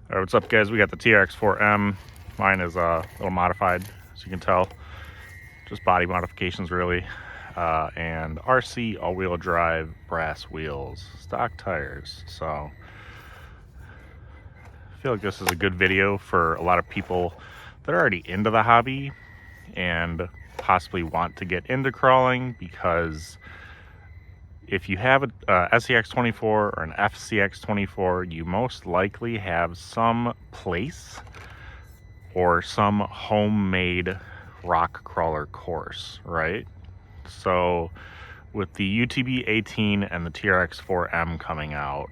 All right, what's up guys? We got the TRX4M. Mine is a little modified, as you can tell. Just body modifications really. And RC all-wheel drive brass wheels, stock tires. So I feel like this is a good video for a lot of people that are already into the hobby and possibly want to get into crawling, because if you have a SCX24 or an FCX24, you most likely have some place or some homemade rock crawler course, right? So with the UTB 18 and the TRX4M coming out,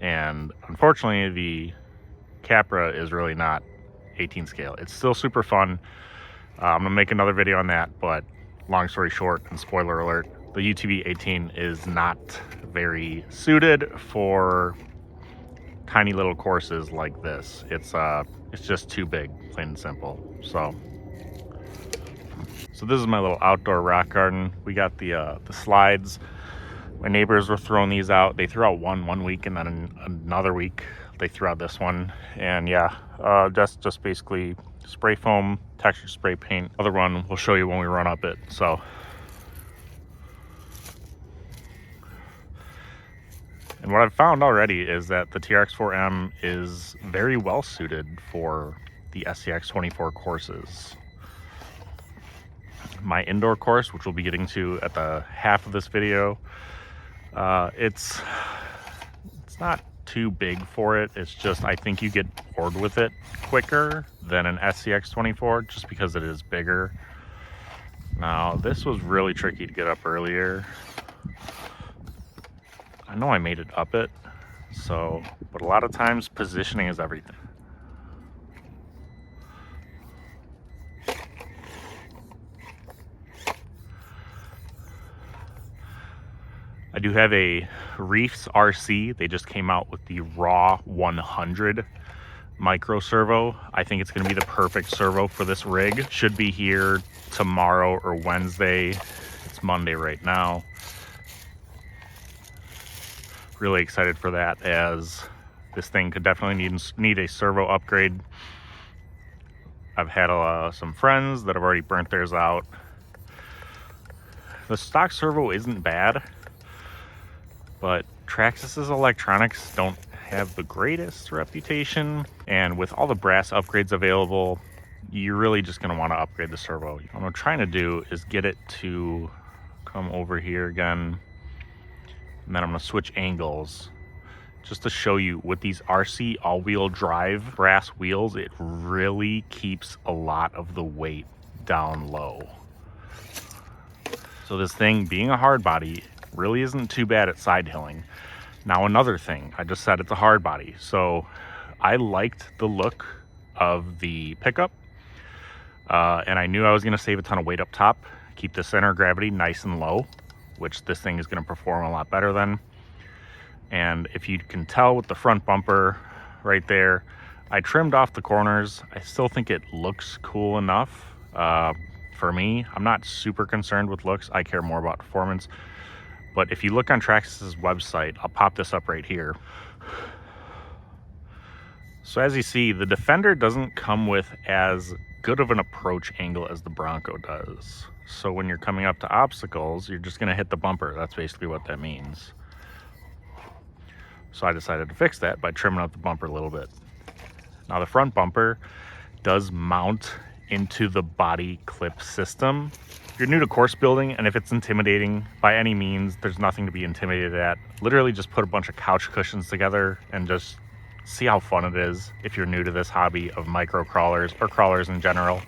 and unfortunately the Capra is really not 18 scale. It's still super fun. I'm gonna make another video on that, but long story short, and spoiler alert, the UTB 18 is not very suited for tiny little courses like this. It's just too big, plain and simple. So this is my little outdoor rock garden. We got the slides. My neighbors were throwing these out. They threw out one week, and then another week they threw out this one. And yeah, that's just basically spray foam, texture spray paint. Other one we'll show you when we run up it. So and what I've found already is that the TRX4M is very well suited for the SCX24 courses. My indoor course, which we'll be getting to at the half of this video, it's not too big for it. It's just, I think you get bored with it quicker than an SCX24 just because it is bigger. Now, this was really tricky to get up earlier. I know I made it up it, but a lot of times positioning is everything. I do have a Reefs RC. They just came out with the Raw 100 micro servo. I think it's going to be the perfect servo for this rig. Should be here tomorrow or Wednesday. It's Monday right now. Really excited for that, as this thing could definitely need a servo upgrade. I've had some friends that have already burnt theirs out. The stock servo isn't bad, but Traxxas's electronics don't have the greatest reputation, and with all the brass upgrades available, you're really just going to want to upgrade the servo. What I'm trying to do is get it to come over here again, and then I'm going to switch angles just to show you with these RC all-wheel drive brass wheels, it really keeps a lot of the weight down low. So this thing, being a hard body, really isn't too bad at side hilling. Now, another thing, I just said it's a hard body, so I liked the look of the pickup, and I knew I was going to save a ton of weight up top, keep the center of gravity nice and low, which this thing is going to perform a lot better than. And if you can tell with the front bumper right there, I trimmed off the corners. I still think it looks cool enough. For me, I'm not super concerned with looks. I care more about performance. But if you look on Traxxas's website, I'll pop this up right here. So as you see, the Defender doesn't come with as good of an approach angle as the Bronco does. So when you're coming up to obstacles, you're just gonna hit the bumper. That's basically what that means. So I decided to fix that by trimming up the bumper a little bit. Now the front bumper does mount into the body clip system. If you're new to course building, and if it's intimidating, by any means, there's nothing to be intimidated at. Literally just put a bunch of couch cushions together and just see how fun it is if you're new to this hobby of micro crawlers or crawlers in general.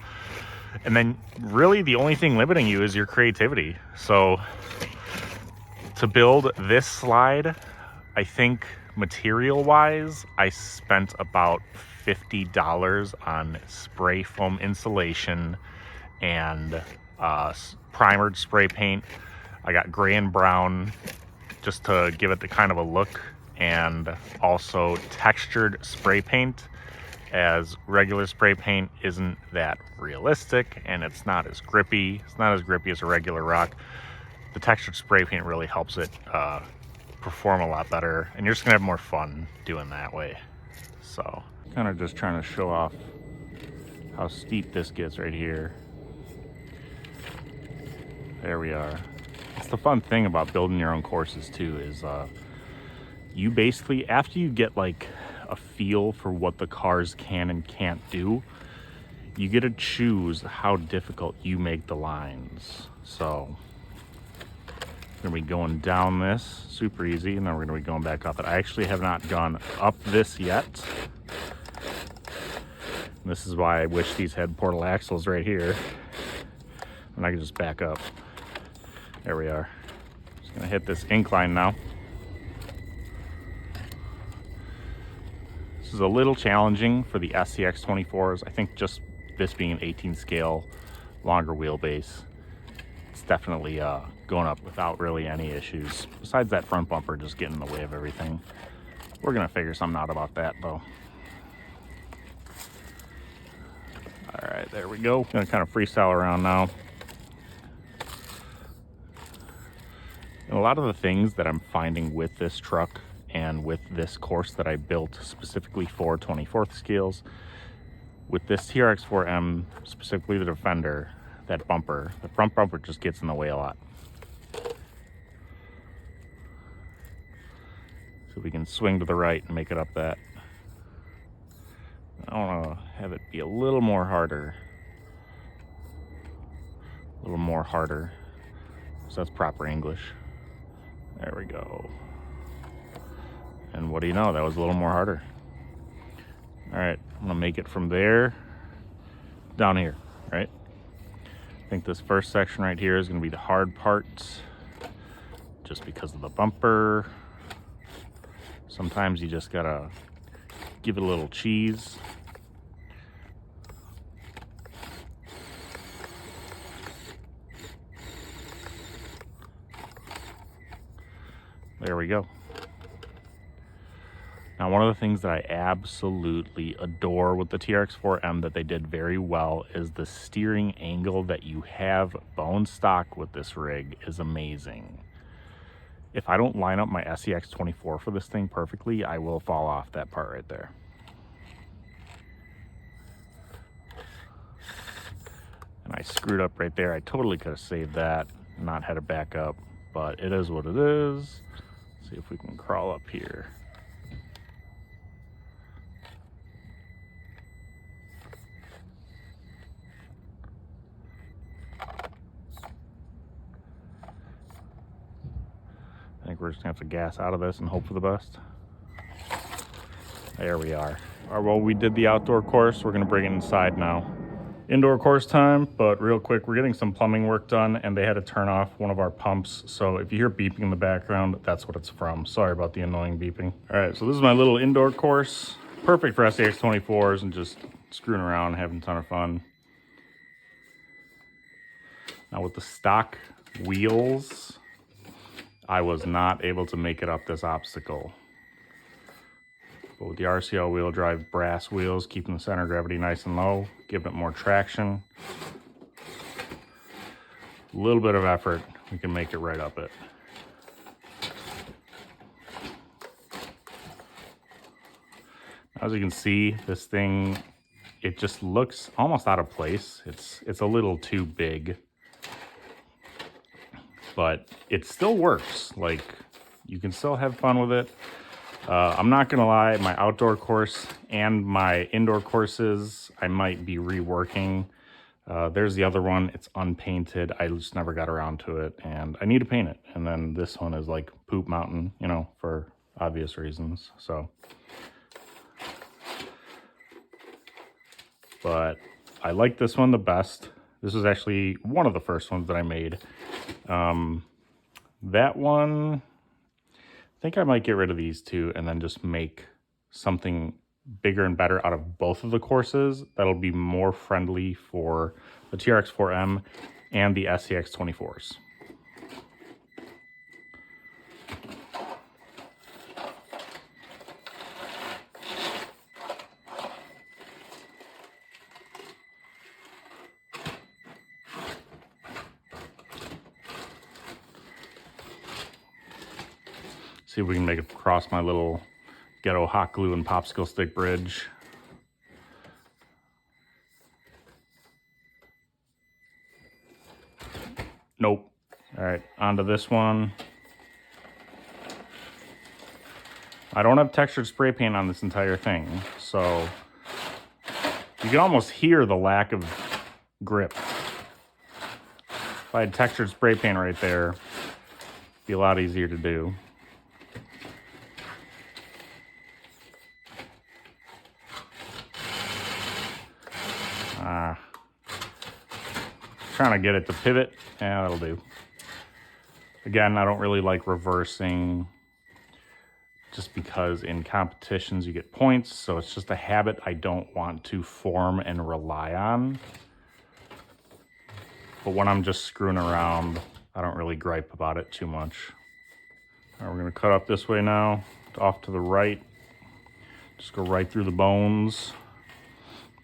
And then really the only thing limiting you is your creativity. So to build this slide, I think material-wise, I spent about $50 on spray foam insulation and primered spray paint. I got gray and brown just to give it the kind of a look, and also textured spray paint, as regular spray paint isn't that realistic and it's not as grippy. It's not as grippy as a regular rock. The textured spray paint really helps it perform a lot better, and you're just gonna have more fun doing that way. So Kind of just trying to show off how steep this gets right here. There we are. It's the fun thing about building your own courses too, is you basically, after you get like a feel for what the cars can and can't do, you get to choose how difficult you make the lines. So we're gonna be going down this super easy, and then we're gonna be going back up it. I actually have not gone up this yet. And this is why I wish these had portal axles right here, and I can just back up. There we are. Just gonna hit this incline now. This is a little challenging for the SCX24s. I think just this being an 18 scale, longer wheelbase, it's definitely going up without really any issues. Besides that front bumper just getting in the way of everything. We're gonna figure something out about that though. All right, there we go. Gonna kind of freestyle around now. And a lot of the things that I'm finding with this truck and with this course that I built specifically for 24th scales, with this TRX4M, specifically the Defender, that bumper, the front bumper just gets in the way a lot. So we can swing to the right and make it up that. I want to have it be a little more harder. A little more harder. So that's proper English. There we go. And what do you know? That was a little more harder. All right, I'm gonna make it from there down here, right? I think this first section right here is gonna be the hard part, just because of the bumper. Sometimes you just gotta give it a little cheese. There we go. Now, one of the things that I absolutely adore with the TRX4M that they did very well is the steering angle that you have bone stock with this rig is amazing. If I don't line up my SCX24 for this thing perfectly, I will fall off that part right there. And I screwed up right there. I totally could have saved that and not had it back up, but it is what it is. Let's see if we can crawl up here. I think we're just gonna have to gas out of this and hope for the best. There we are. All right, well, we did the outdoor course. We're gonna bring it inside now. Indoor course time, but real quick, we're getting some plumbing work done and they had to turn off one of our pumps. So if you hear beeping in the background, that's what it's from. Sorry about the annoying beeping. All right, so this is my little indoor course. Perfect for SCX24s and just screwing around, having a ton of fun. Now with the stock wheels, I was not able to make it up this obstacle. But with the RCL wheel drive brass wheels, keeping the center of gravity nice and low, giving it more traction. A little bit of effort, we can make it right up it. As you can see, this thing, it just looks almost out of place. It's a little too big. But it still works. Like, you can still have fun with it. I'm not gonna lie, my outdoor course and my indoor courses, I might be reworking. There's the other one, it's unpainted. I just never got around to it and I need to paint it. And then this one is like Poop Mountain, you know, for obvious reasons, so. But I like this one the best. This was actually one of the first ones that I made. That one, I think I might get rid of these two and then just make something bigger and better out of both of the courses that'll be more friendly for the TRX4M and the SCX24s. See if we can make it across my little ghetto hot glue and popsicle stick bridge. Nope. All right, onto this one. I don't have textured spray paint on this entire thing, so you can almost hear the lack of grip. If I had textured spray paint right there, it'd be a lot easier to do. Trying to get it to pivot. Yeah, that'll do. Again, I don't really like reversing just because in competitions you get points, so it's just a habit I don't want to form and rely on. But when I'm just screwing around, I don't really gripe about it too much. All right, we're gonna cut up this way now, off to the right. Just go right through the bones.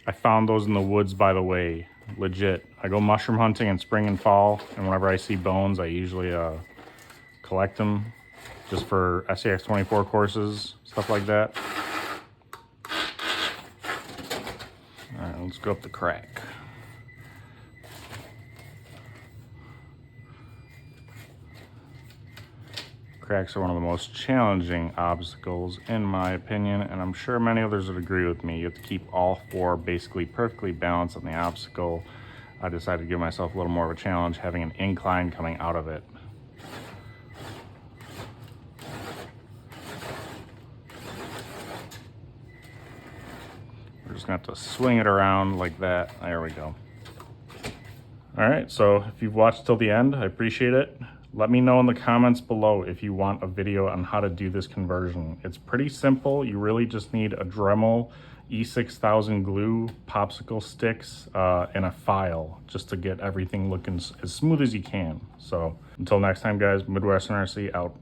I found those in the woods, by the way, legit. I go mushroom hunting in spring and fall, and whenever I see bones, I usually collect them just for SCX24 courses, stuff like that. All right, let's go up the crack. Cracks are one of the most challenging obstacles in my opinion, and I'm sure many others would agree with me. You have to keep all four basically perfectly balanced on the obstacle. I decided to give myself a little more of a challenge, having an incline coming out of it. We're just gonna have to swing it around like that. There we go. All right, so if you've watched till the end, I appreciate it. Let me know in the comments below if you want a video on how to do this conversion. It's pretty simple. You really just need a Dremel E6000 glue, popsicle sticks, and a file just to get everything looking as smooth as you can. So until next time, guys, Midwestern RC out.